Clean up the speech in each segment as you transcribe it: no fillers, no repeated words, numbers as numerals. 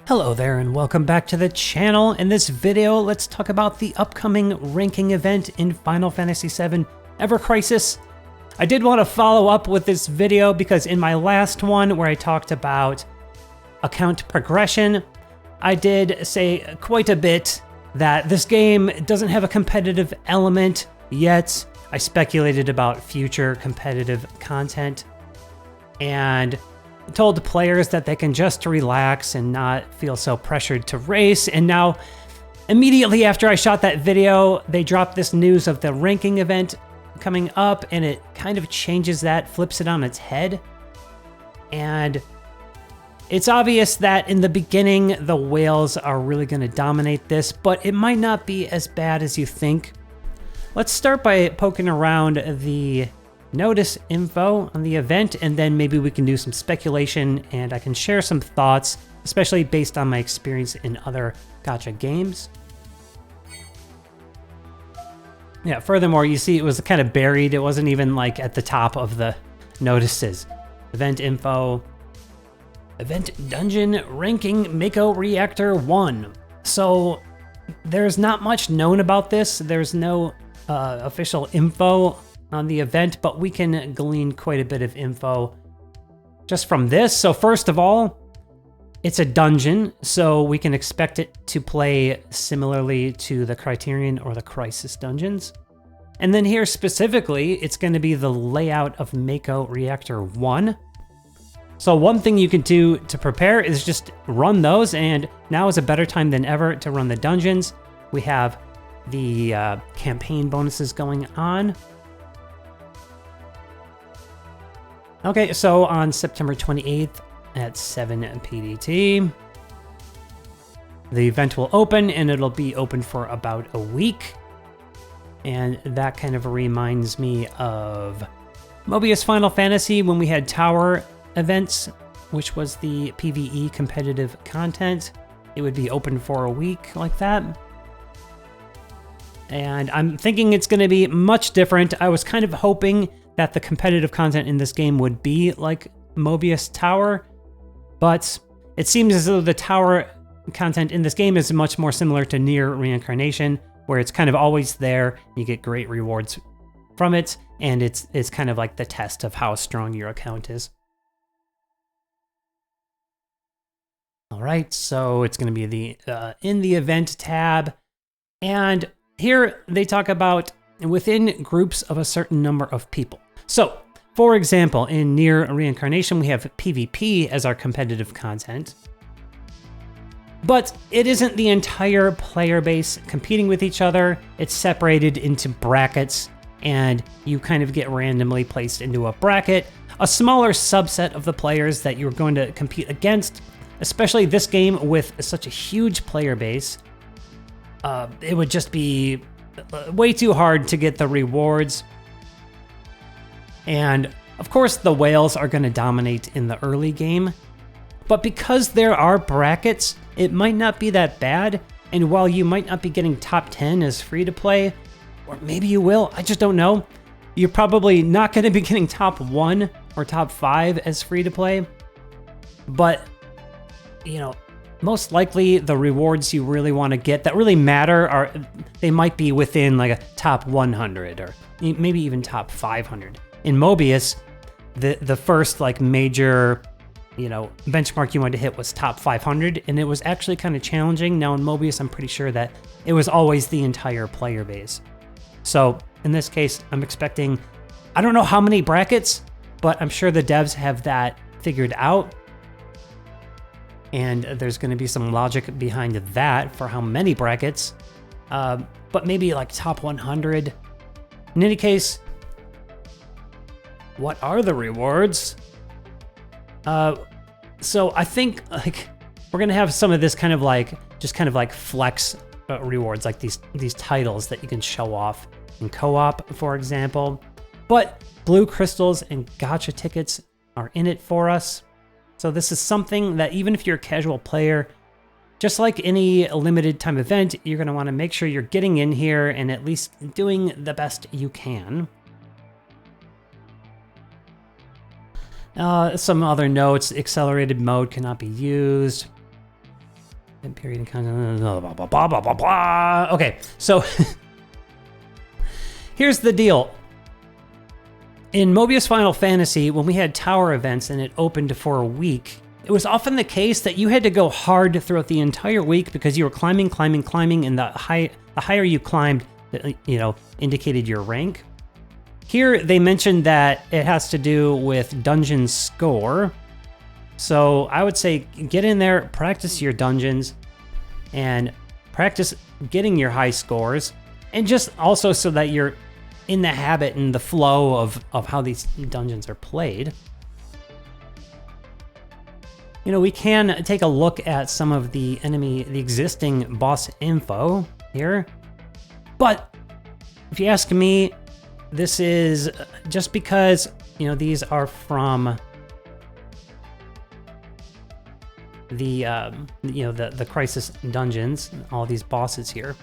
Hello there and welcome back to the channel. In this video, let's talk about the upcoming ranking event in Final Fantasy VII Ever Crisis. I did want to follow up with this video because in my last one where I talked about account progression, I did say quite a bit that this game doesn't have a competitive element yet. I speculated about future competitive content and told players that they can just relax and not feel so pressured to race. And now, immediately after I shot that video, they dropped this news of the ranking event coming up, and it kind of changes that, flips it on its head. And it's obvious that in the beginning, the whales are really going to dominate this, but it might not be as bad as you think. Let's start by poking around the notice info on the event, and then maybe we can do some speculation and I can share some thoughts, especially based on my experience in other gacha games. Yeah, furthermore, you see it was kind of buried. It wasn't even like at the top of the notices. Event info, event dungeon ranking Mako Reactor 1. So there's not much known about this. There's no official info on the event, but we can glean quite a bit of info just from this. So first of all, it's a dungeon, so we can expect it to play similarly to the Criterion or the Crisis dungeons. And then here specifically, it's going to be the layout of Mako Reactor 1. So one thing you can do to prepare is just run those, and now is a better time than ever to run the dungeons. We have the campaign bonuses going on. Okay, so on September 28th at 7 PDT, the event will open, and it'll be open for about a week. And that kind of reminds me of Mobius Final Fantasy when we had tower events, which was the PvE competitive content. It would be open for a week like that. And I'm thinking it's going to be much different. I was kind of hoping that the competitive content in this game would be like Mobius Tower, but it seems as though the tower content in this game is much more similar to Nier Reincarnation, where it's kind of always there, you get great rewards from it, and it's kind of like the test of how strong your account is. All right, so it's going to be the in the event tab, and here they talk about within groups of a certain number of people. So, for example, in Nier Reincarnation, we have PvP as our competitive content, but it isn't the entire player base competing with each other. It's separated into brackets, and you kind of get randomly placed into a bracket, a smaller subset of the players that you're going to compete against, especially this game with such a huge player base. It would just be way too hard to get the rewards. And of course, the whales are going to dominate in the early game. But because there are brackets, it might not be that bad. And while you might not be getting top 10 as free to play, or maybe you will, I just don't know, you're probably not going to be getting top 1 or top 5 as free to play. But, you know, most likely the rewards you really want to get that really matter they might be within like a top 100 or maybe even top 500. In Mobius, the first like major, benchmark you wanted to hit was top 500, and it was actually kind of challenging. Now in Mobius, I'm pretty sure that it was always the entire player base. So in this case, I'm expecting, I don't know how many brackets, but I'm sure the devs have that figured out. And there's going to be some logic behind that for how many brackets, but maybe like top 100. In any case, what are the rewards? So I think like we're going to have some of this kind of like, just kind of like flex rewards, like these titles that you can show off in co-op, for example. But blue crystals and gacha tickets are in it for us. So this is something that even if you're a casual player, just like any limited time event, you're going to want to make sure you're getting in here and at least doing the best you can. Some other notes: accelerated mode cannot be used. Period and content, blah, blah, blah, blah, blah, blah, blah. Okay, so here's the deal. In Mobius Final Fantasy, when we had tower events and it opened for a week, it was often the case that you had to go hard throughout the entire week because you were climbing, and the higher you climbed, indicated your rank. Here, they mentioned that it has to do with dungeon score. So I would say get in there, practice your dungeons, and practice getting your high scores, and just also so that you're in the habit and the flow of how these dungeons are played. We can take a look at some of the existing boss info here. But if you ask me, this is just because, these are from the Crisis dungeons, all these bosses here,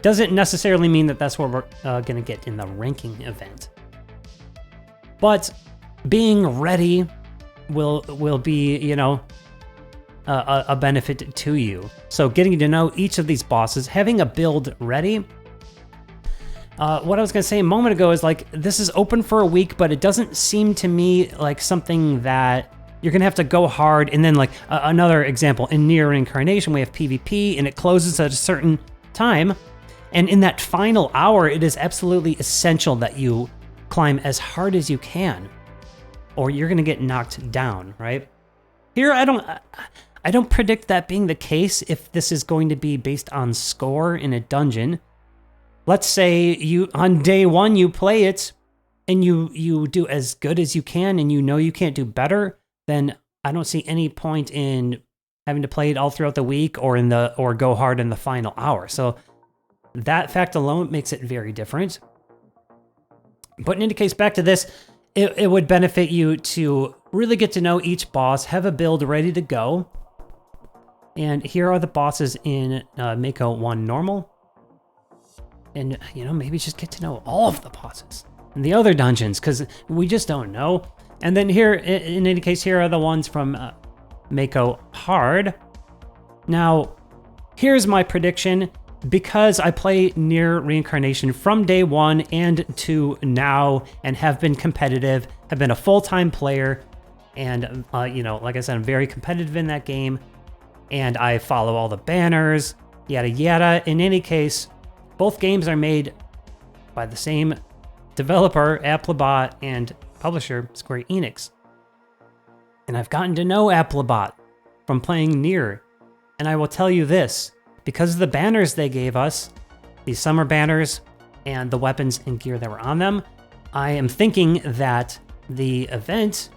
doesn't necessarily mean that that's what we're going to get in the ranking event. But being ready will be, a benefit to you. So getting to know each of these bosses, having a build ready. What I was going to say a moment ago is like, this is open for a week, but it doesn't seem to me like something that you're going to have to go hard. And then like another example, in Nier Reincarnation, we have PvP and it closes at a certain time. And in that final hour, it is absolutely essential that you climb as hard as you can, or you're going to get knocked down, right? Here, I don't predict that being the case if this is going to be based on score in a dungeon. Let's say on day one, you play it and you do as good as you can and you can't do better, then I don't see any point in having to play it all throughout the week or go hard in the final hour. So that fact alone makes it very different. But in any case, back to this, it would benefit you to really get to know each boss, have a build ready to go. And here are the bosses in Mako 1 normal. And, maybe just get to know all of the bosses in the other dungeons, because we just don't know. And then here, in any case, here are the ones from Mako hard. Now, here's my prediction. Because I play Nier Reincarnation from day one and to now and have been competitive, have been a full-time player, and, like I said, I'm very competitive in that game, and I follow all the banners, yada yada. In any case, both games are made by the same developer, Applebot, and publisher, Square Enix. And I've gotten to know Applebot from playing Nier, and I will tell you this. Because of the banners they gave us, these summer banners and the weapons and gear that were on them, I am thinking that the event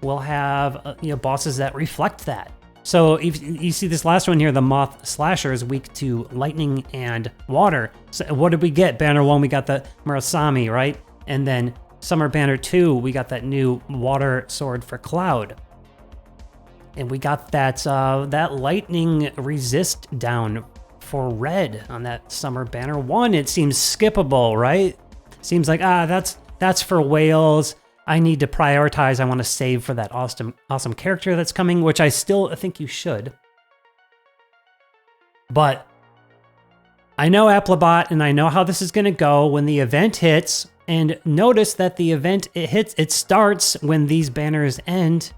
will have bosses that reflect that. So if you see this last one here, the Moth Slasher is weak to lightning and water. So what did we get? Banner 1, we got the Murasami, right? And then Summer Banner 2, we got that new water sword for Cloud. And we got that lightning resist down for Red on that Summer Banner 1. It seems skippable, right? Seems like, that's for whales. I need to prioritize. I want to save for that awesome character that's coming, which I still think you should. But I know Applebot, and I know how this is going to go when the event hits. And notice that the event, it starts when these banners end.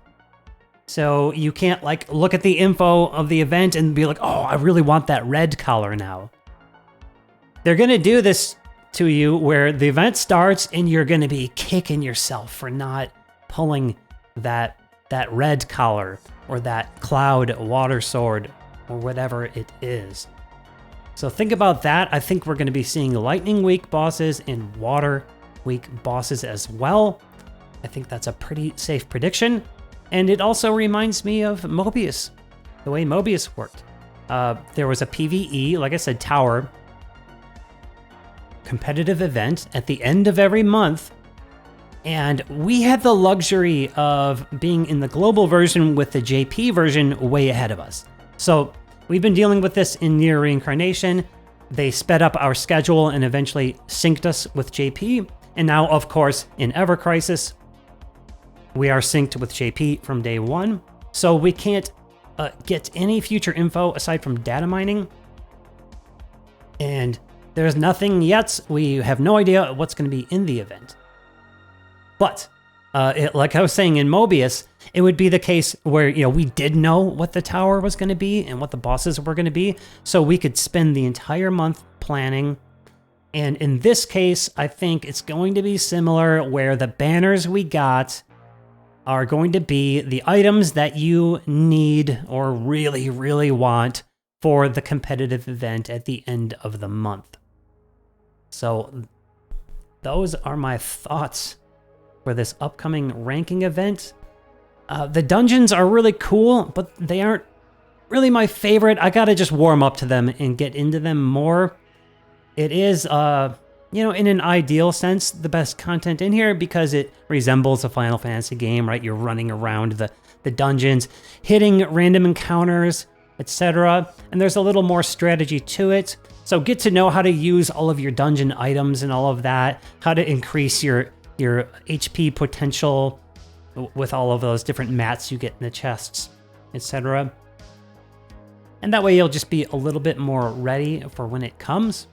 So you can't look at the info of the event and be like, oh, I really want that red color now. They're going to do this to you where the event starts and you're going to be kicking yourself for not pulling that red color or that Cloud water sword or whatever it is. So think about that. I think we're going to be seeing lightning weak bosses and water weak bosses as well. I think that's a pretty safe prediction. And it also reminds me of Mobius, the way Mobius worked. There was a PvE, like I said, tower competitive event at the end of every month. And we had the luxury of being in the global version with the JP version way ahead of us. So we've been dealing with this in Nier Reincarnation. They sped up our schedule and eventually synced us with JP. And now, of course, in Ever Crisis, we are synced with JP from day one. So we can't get any future info aside from data mining. And there's nothing yet. We have no idea what's going to be in the event. But like I was saying in Mobius, it would be the case where, you know, we did know what the tower was going to be and what the bosses were going to be. So we could spend the entire month planning. And in this case, I think it's going to be similar, where the banners we got are going to be the items that you need or really, really want for the competitive event at the end of the month. So those are my thoughts for this upcoming ranking event. The dungeons are really cool, but they aren't really my favorite. I gotta just warm up to them and get into them more. It is, you know, in an ideal sense, the best content in here because it resembles a Final Fantasy game, right? You're running around the dungeons, hitting random encounters, etc. And there's a little more strategy to it. So get to know how to use all of your dungeon items and all of that, how to increase your HP potential with all of those different mats you get in the chests, etc. And that way you'll just be a little bit more ready for when it comes.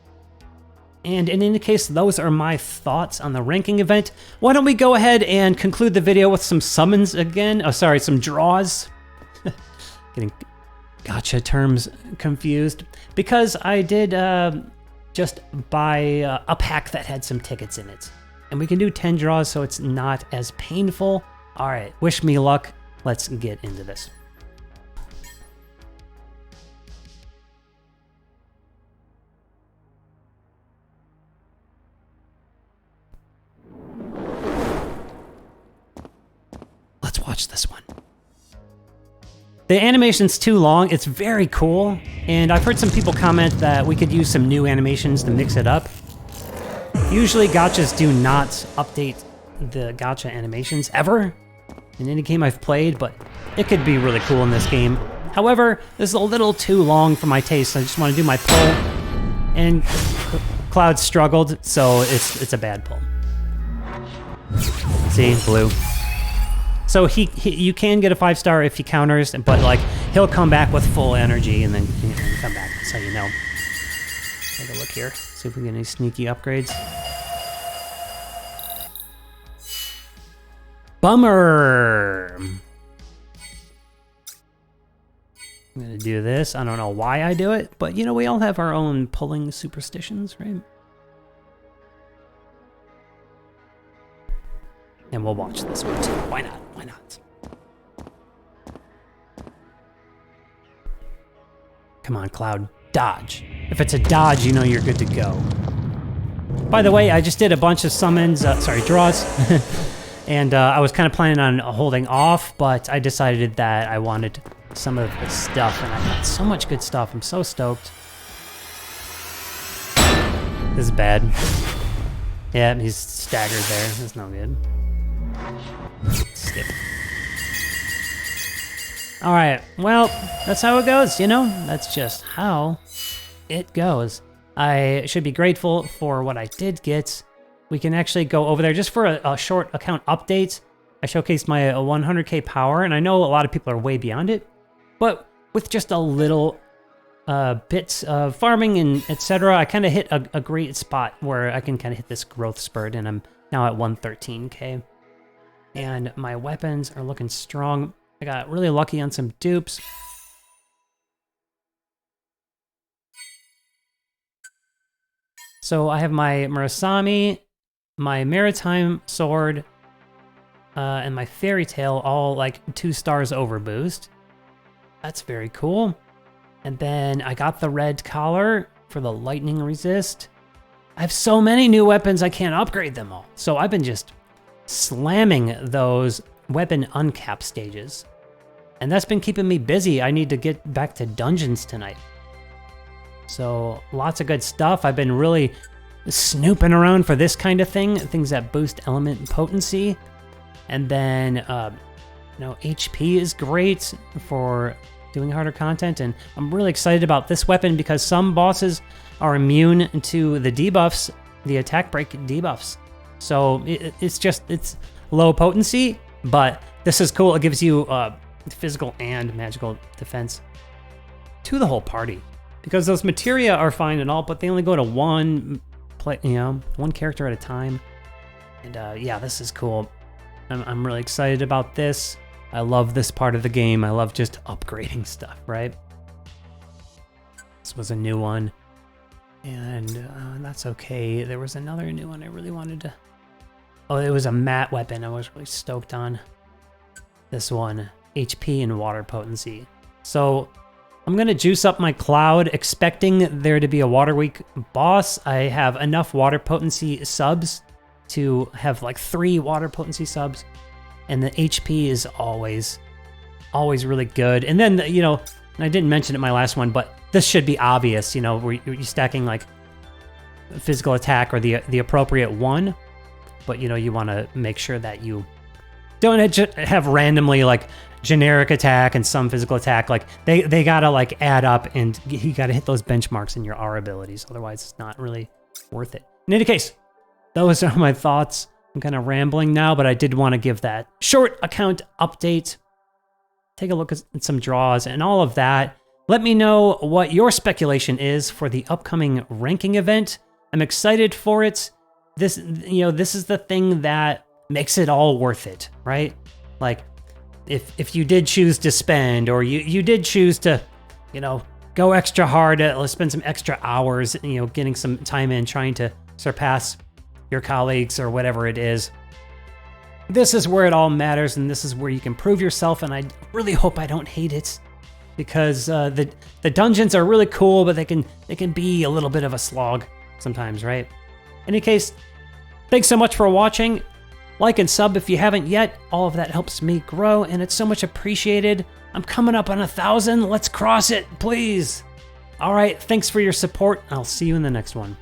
And in any case, those are my thoughts on the ranking event. Why don't we go ahead and conclude the video with some summons again? Oh, sorry, some draws. Getting gacha terms confused. Because I did just buy a pack that had some tickets in it. And we can do 10 draws, so it's not as painful. All right, wish me luck. Let's get into this. Let's watch this one. The animation's too long. It's very cool. And I've heard some people comment that we could use some new animations to mix it up. Usually gachas do not update the gacha animations ever in any game I've played, but it could be really cool in this game. However, this is a little too long for my taste. I just want to do my pull, and Cloud struggled, so it's a bad pull. See, blue. So you can get a 5-star if he counters, but like he'll come back with full energy and then come back. That's how you know. Take a look here. See if we get any sneaky upgrades. Bummer. I'm gonna do this. I don't know why I do it, but you know, we all have our own pulling superstitions, right? And we'll watch this one too. Why not? Why not? Come on, Cloud. Dodge. If it's a dodge, you know you're good to go. By the way, I just did a bunch of summons, draws. And I was kind of planning on holding off, but I decided that I wanted some of the stuff, and I got so much good stuff. I'm so stoked. This is bad. Yeah, he's staggered there. That's no good. Skip. All right, well, that's how it goes, you know? That's just how it goes. I should be grateful for what I did get. We can actually go over there just for a short account update. I showcased my 100k power, and I know a lot of people are way beyond it, but with just a little bits of farming and etc., I kind of hit a great spot where I can kind of hit this growth spurt, and I'm now at 113k. And my weapons are looking strong. I got really lucky on some dupes. So I have my Murasami, my Maritime Sword, and my Fairy Tail all like 2 stars over boost. That's very cool. And then I got the red collar for the lightning resist. I have so many new weapons, I can't upgrade them all. So I've been just slamming those weapon uncap stages. And that's been keeping me busy. I need to get back to dungeons tonight. So lots of good stuff. I've been really snooping around for this kind of thing, things that boost element and potency. And then, you know, HP is great for doing harder content. And I'm really excited about this weapon because some bosses are immune to the debuffs, the attack break debuffs. So it's low potency, but this is cool. It gives you physical and magical defense to the whole party. Because those materia are fine and all, but they only go to one character at a time. And yeah, this is cool. I'm really excited about this. I love this part of the game. I love just upgrading stuff, right? This was a new one. And that's okay. There was another new one I really wanted to... Oh, it was a matte weapon I was really stoked on. This one, HP and water potency. So I'm gonna juice up my cloud, expecting there to be a water weak boss. I have enough water potency subs to have like 3 water potency subs. And the HP is always really good. And then, you know, and I didn't mention it in my last one, but this should be obvious, you know, where you're stacking like physical attack or the appropriate one. But, you know, you want to make sure that you don't have randomly like generic attack and some physical attack. Like they gotta like add up, and you gotta hit those benchmarks in your R abilities. Otherwise, it's not really worth it. In any case, those are my thoughts. I'm kind of rambling now, but I did want to give that short account update. Take a look at some draws and all of that. Let me know what your speculation is for the upcoming ranking event. I'm excited for it. This is the thing that makes it all worth it, right? Like, if you did choose to spend, or you did choose to, you know, go extra hard, let's spend some extra hours, you know, getting some time in trying to surpass your colleagues or whatever it is. This is where it all matters, and this is where you can prove yourself, and I really hope I don't hate it, because the dungeons are really cool, but they can be a little bit of a slog sometimes, right? In any case, thanks so much for watching. Like and sub if you haven't yet. All of that helps me grow, and it's so much appreciated. I'm coming up on 1,000. Let's cross it, please. All right, thanks for your support. I'll see you in the next one.